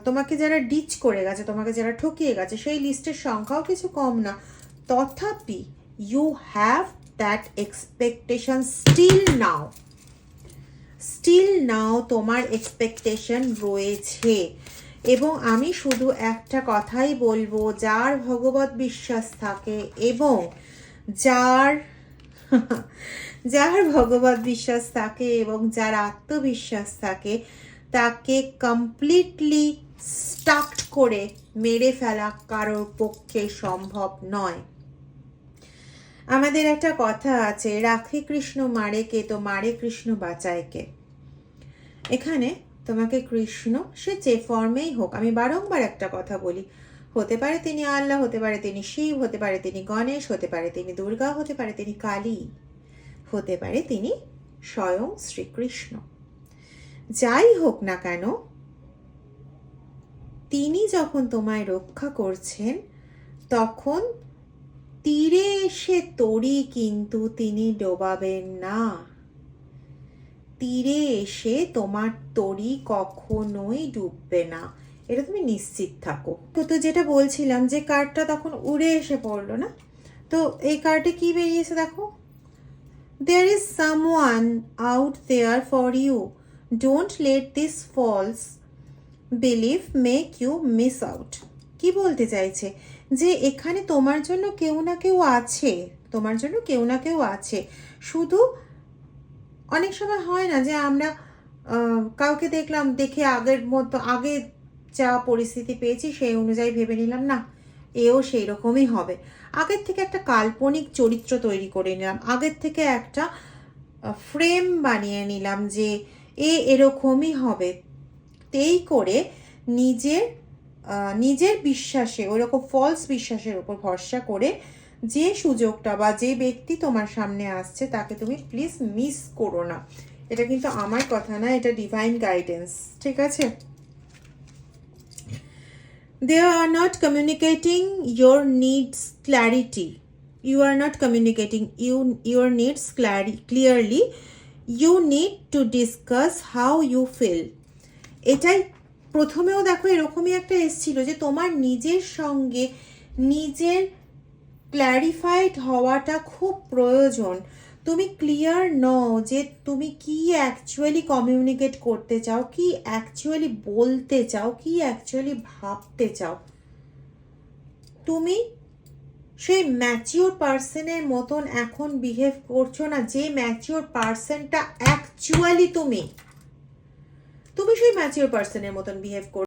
তোমাকে যারা ডিচ করে গেছে, তোমাকে যারা ঠকিয়ে গেছে, সেই লিস্টের সংখ্যাও কিছু কম না। তথাপি you have that expectation still now তোমার এক্সপেকটেশন রয়েছে। এবং আমি শুধু একটা কথাই বলবো, যার ভগবত বিশ্বাস থাকে এবং যার ভগবত বিশ্বাস থাকে এবং যার আত্মবিশ্বাস থাকে, তাকে কমপ্লিটলি স্টাকড করে মেরে ফেলা কারোর পক্ষে সম্ভব নয়। আমাদের একটা কথা আছে, রাখে কৃষ্ণ মারে কে, তো মারে কৃষ্ণ বাঁচায় কে। এখানে তোমাকে কৃষ্ণ, সে যে ফর্মেই হোক, আমি বারংবার একটা কথা বলি, হতে পারে তিনি আল্লাহ, হতে পারে তিনি শিব, হতে পারে তিনি গণেশ, হতে পারে তিনি দুর্গা, হতে পারে তিনি কালী, হতে পারে তিনি স্বয়ং শ্রীকৃষ্ণ। যাই হোক না কেন, তিনি যখন তোমায় রক্ষা করছেন, তখন তীরে এসে তরি কিন্তু তিনি ডোবাবেন না। তীরে এসে তোমার তরি কখনোই ডুববে না, এটা তুমি নিশ্চিত থাকো। তো যেটা বলছিলাম, যে কার্ডটা তখন উড়ে এসে পড়লো না, তো এই কার্ডে কি বেরিয়েছে দেখো, there is someone out there for you, don't let this false belief make you miss out। কি বলতে চাইছে, যে এখানে তোমার জন্য কেউ না কেউ আছে, তোমার জন্য কেউ না কেউ আছে। শুধু অনেক সময় হয় না যে আমরা কাউকে দেখলাম, দেখে আগের মতো, আগে যা পরিস্থিতি পেয়েছি সেই অনুযায়ী ভেবে নিলাম না এও সেই রকমই হবে। আগের থেকে একটা কাল্পনিক চরিত্র তৈরি করে নিলাম, আগের থেকে একটা ফ্রেম বানিয়ে নিলাম যে এরকমই হবে। এই করে নিজের বিশ্বাসে, ওইরকম ফলস বিশ্বাসের উপর ভরসা করে যে সুযোগটা বা যে ব্যক্তি তোমার সামনে আসছে, তাকে তুমি প্লিজ মিস করো না। এটা কিন্তু আমার কথা না, এটা ডিভাইন গাইডেন্স, ঠিক আছে? They are not communicating your needs clarity. You are not communicating your needs clearly. You need to discuss how you feel. এটাই প্রথমেও দেখো এরকমই একটা এসেছিল, যে তোমার নিজের সঙ্গে নিজের ক্ল্যারিফাইড হওয়াটা খুব প্রয়োজন। তুমি ক্লিয়ার নও যে তুমি কি অ্যাকচুয়ালি কমিউনিকেট করতে চাও, কি অ্যাকচুয়ালি বলতে চাও, কি অ্যাকচুয়ালি ভাবতে চাও। তুমি সেই ম্যাচিওর পার্সনের মতন এখন বিহেভ করছো না, যে ম্যাচিওর পার্সনটা অ্যাকচুয়ালি তুমি সেই ম্যাচিওর পার্সনের মতন বিহেভ করছো।